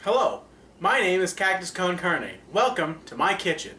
Hello, my name is Cactus Con Carne. Welcome to my kitchen.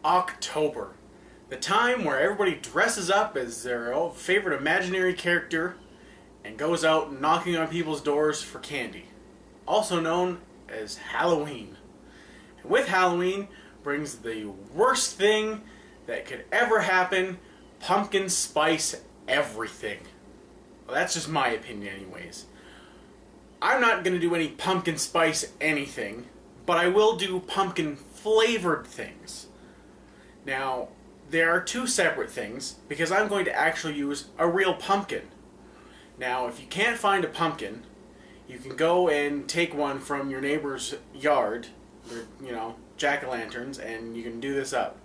October, the time where everybody dresses up as their own favorite imaginary character and goes out knocking on people's doors for candy, also known as Halloween. And with Halloween brings the worst thing that could ever happen: pumpkin spice everything. Well, that's just my opinion anyways. I'm not going to do any pumpkin spice anything, but I will do pumpkin flavored things. Now, there are two separate things because I'm going to actually use a real pumpkin. Now, if you can't find a pumpkin, you can go and take one from your neighbor's yard, or, jack-o'-lanterns, and you can do this up.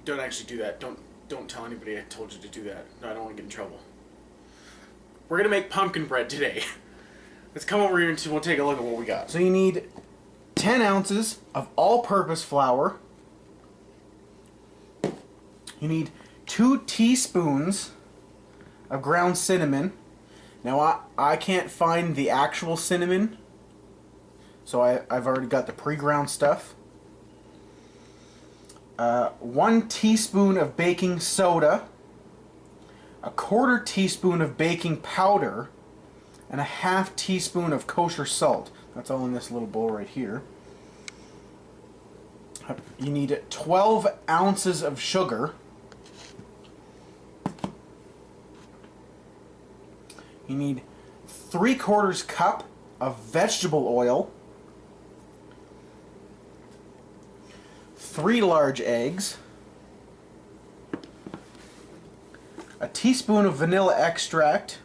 Don't actually do that. Don't tell anybody I told you to do that. No, I don't want to get in trouble. We're going to make pumpkin bread today. Let's come over here and we'll take a look at what we got. So you need 10 ounces of all-purpose flour. You need 2 teaspoons of ground cinnamon. Now I can't find the actual cinnamon, so I've already got the pre-ground stuff. 1 teaspoon of baking soda, 1/4 teaspoon of baking powder, and 1/2 teaspoon of kosher salt. That's all in this little bowl right here. You need 12 ounces of sugar. You need 3/4 cup of vegetable oil, 3 large eggs, a teaspoon of vanilla extract,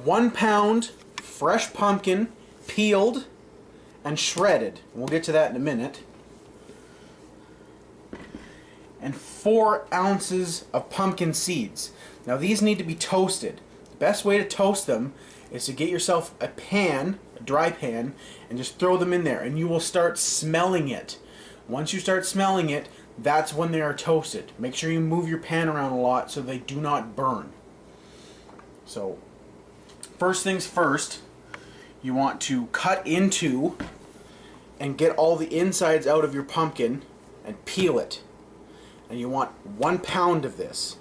1 pound fresh pumpkin, peeled and shredded. We'll get to that in a minute. And 4 ounces of pumpkin seeds. Now these need to be toasted. The best way to toast them is to get yourself a pan, a dry pan, and just throw them in there, and you will start smelling it. Once you start smelling it, that's when they are toasted. Make sure you move your pan around a lot so they do not burn. So first things first, you want to cut into and get all the insides out of your pumpkin and peel it. And you want 1 pound of this.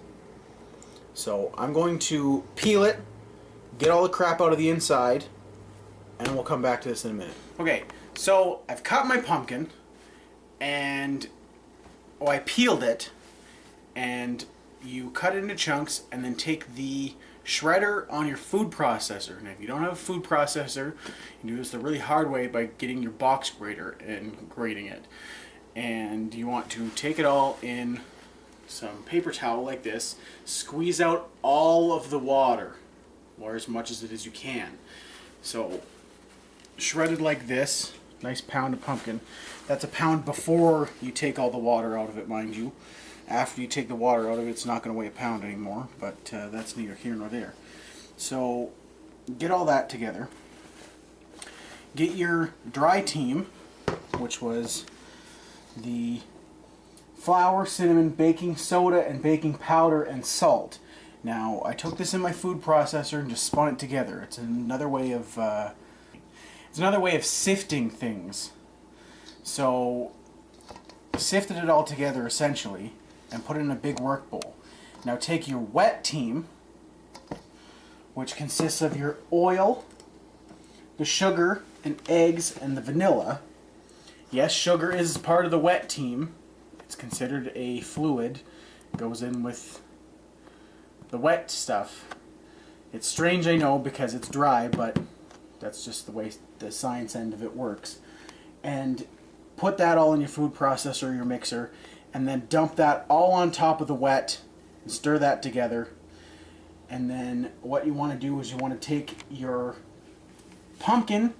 So I'm going to peel it, get all the crap out of the inside, and we'll come back to this in a minute. Okay, so I've cut my pumpkin, and I peeled it, and you cut it into chunks, and then take the shredder on your food processor. Now if you don't have a food processor, you do this the really hard way by getting your box grater and grating it. And you want to take it all in some paper towel like this, squeeze out all of the water, or as much as it is you can. So shredded like this, nice pound of pumpkin. That's a pound before you take all the water out of it, mind you. After you take the water out of it, it's not going to weigh a pound anymore, but that's neither here nor there. So get all that together. Get your dry team, which was the flour, cinnamon, baking soda, and baking powder and salt. Now I took this in my food processor and just spun it together. It's another way of sifting things. So sifted it all together essentially and put it in a big work bowl. Now take your wet team, which consists of your oil, the sugar and eggs, and the vanilla. Yes, sugar is part of the wet team. It's considered a fluid. It goes in with the wet stuff. It's strange, I know, because it's dry, but that's just the way the science end of it works. And put that all in your food processor or your mixer, and then dump that all on top of the wet and stir that together. And then what you want to do is you want to take your pumpkin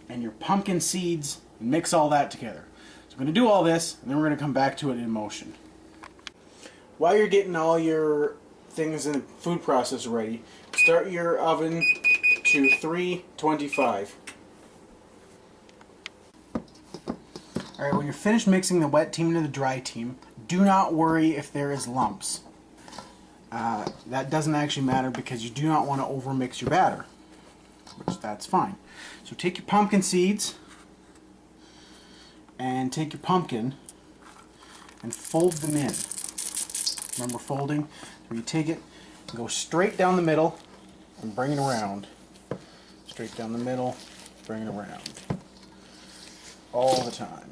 and your pumpkin seeds and mix all that together. So I'm going to do all this, and then we're going to come back to it in motion. While you're getting all your things in the food processor ready, start your oven to 325. Alright, when you're finished mixing the wet team into the dry team, do not worry if there is lumps. That doesn't actually matter because you do not want to overmix your batter, which that's fine. So take your pumpkin seeds and take your pumpkin and fold them in. Remember folding? Where you take it and go straight down the middle and bring it around. Straight down the middle, bring it around. All the time.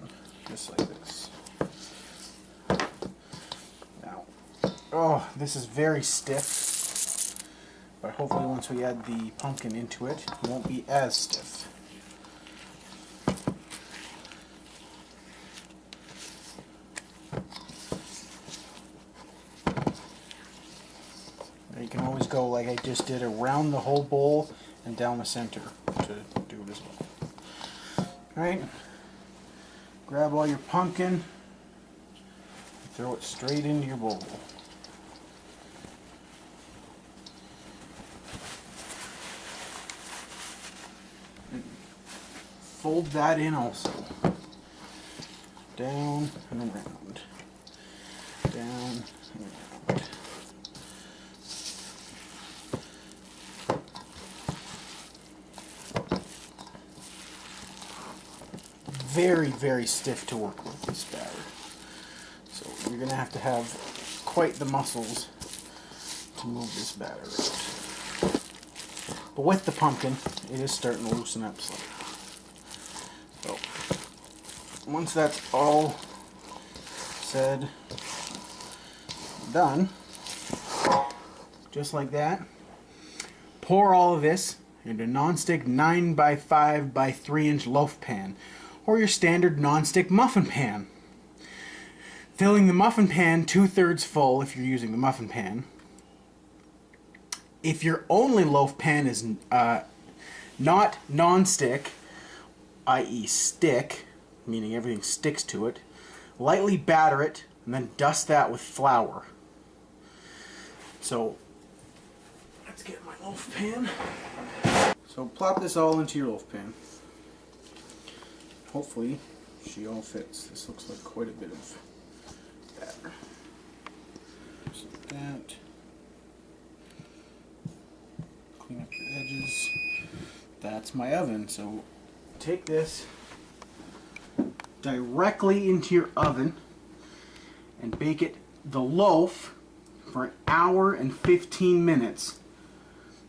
Just like this. Now, oh, this is very stiff. But hopefully once we add the pumpkin into it, it won't be as stiff. You can always go like I just did around the whole bowl and down the center to do it as well. Alright, grab all your pumpkin and throw it straight into your bowl. And fold that in also. Down and around. Down and around. Very, very stiff to work with this batter. So you're going to have quite the muscles to move this batter out. But with the pumpkin, it is starting to loosen up slightly. So once that's all said, done, just like that, pour all of this into a non-stick 9x5 by 3-inch loaf pan, or your standard non-stick muffin pan. Filling the muffin pan 2/3 full if you're using the muffin pan. If your only loaf pan is not non-stick, i.e. stick, meaning everything sticks to it, lightly batter it and then dust that with flour. So let's get my loaf pan. So plop this all into your loaf pan. Hopefully she all fits. This looks like quite a bit of batter. Just like that. Clean up your edges. That's my oven. So take this directly into your oven and bake it, the loaf, for 1 hour and 15 minutes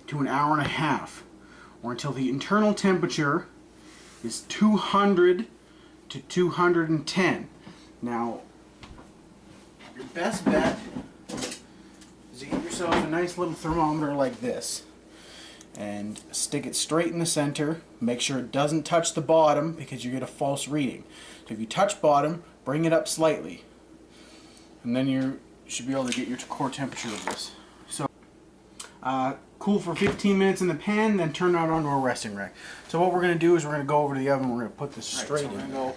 to 1 hour and a half, or until the internal temperature is 200 to 210. Now, your best bet is to get yourself a nice little thermometer like this and stick it straight in the center. Make sure it doesn't touch the bottom because you get a false reading. So if you touch bottom, bring it up slightly, and then you should be able to get your core temperature of this. So cool for 15 minutes in the pan, then turn that onto a resting rack. So what we're going to do is we're going to go over to the oven. We're going to put this straight in. We're going to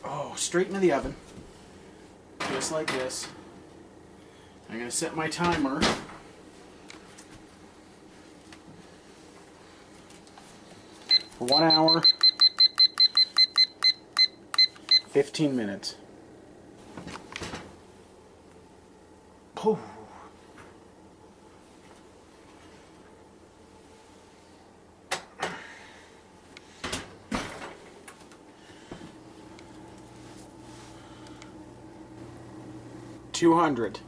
go straight into the oven, just like this. I'm going to set my timer for 1 hour, 15 minutes. Oh. $200.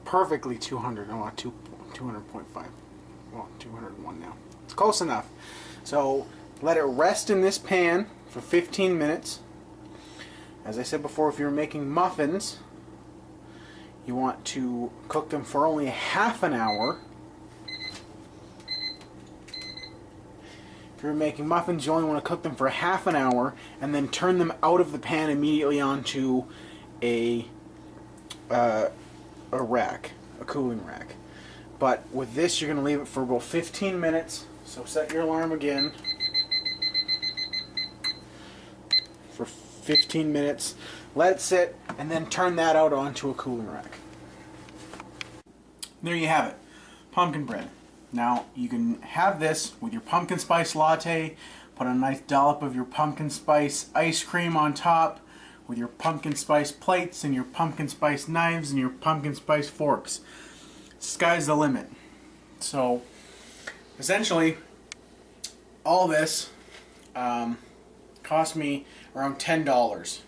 Perfectly 200. Oh, 200.5. Well, 201 now. It's close enough. So let it rest in this pan for 15 minutes. As I said before, if you're making muffins, you want to cook them for only half an hour. If you're making muffins, you only want to cook them for half an hour and then turn them out of the pan immediately onto a rack, a cooling rack. But with this, you're going to leave it for about 15 minutes. So set your alarm again for 15 minutes. Let it sit, and then turn that out onto a cooling rack. There you have it, pumpkin bread. Now you can have this with your pumpkin spice latte, Put a nice dollop of your pumpkin spice ice cream on top with your pumpkin spice plates and your pumpkin spice knives and your pumpkin spice forks. Sky's the limit. So essentially all this cost me around $10.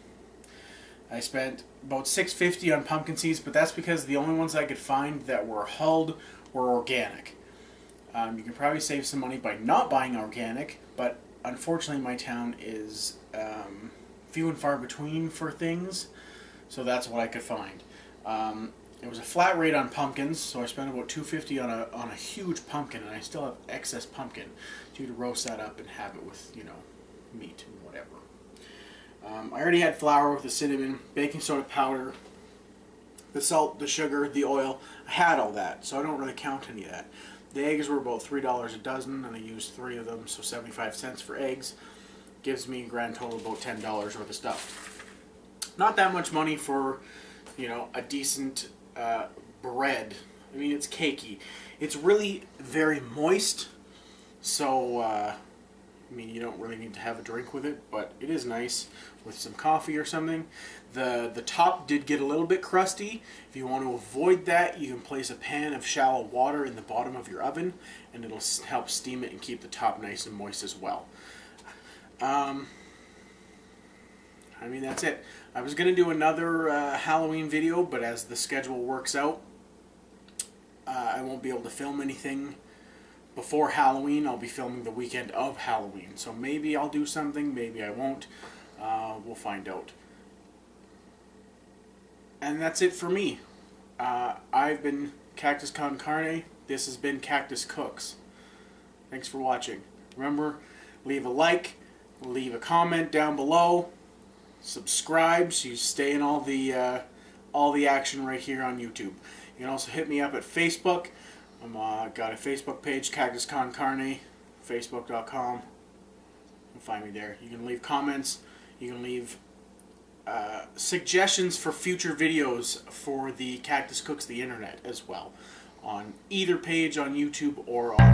I spent about $6.50 on pumpkin seeds, but that's because the only ones I could find that were hulled were organic. You can probably save some money by not buying organic, but unfortunately my town is few and far between for things, so that's what I could find. It was a flat rate on pumpkins, so I spent about $2.50 on a huge pumpkin, and I still have excess pumpkin due to roast that up and have it with, you know, meat and whatever. I already had flour with the cinnamon, baking soda powder, the salt, the sugar, the oil. I had all that, so I don't really count any of that. The eggs were about $3 a dozen, and I used 3 of them, so 75 cents for eggs. Gives me a grand total of about $10 worth of stuff. Not that much money for, you know, a decent bread. I mean, it's cakey. It's really very moist, so I mean, you don't really need to have a drink with it, but it is nice with some coffee or something. The top did get a little bit crusty. If you want to avoid that, you can place a pan of shallow water in the bottom of your oven, and it'll help steam it and keep the top nice and moist as well. I mean, that's it. I was going to do another Halloween video, but as the schedule works out, I won't be able to film anything before Halloween. I'll be filming the weekend of Halloween. So maybe I'll do something, maybe I won't. We'll find out. And that's it for me. I've been Cactus Con Carne. This has been Cactus Cooks. Thanks for watching. Remember, leave a like, leave a comment down below, subscribe so you stay in all the action right here on YouTube. You can also hit me up at Facebook. I'm got a Facebook page, Cactus Con Carne, facebook.com. You can find me there. You can leave comments. You can leave suggestions for future videos for the Cactus Cooks the Internet as well, on either page on YouTube or on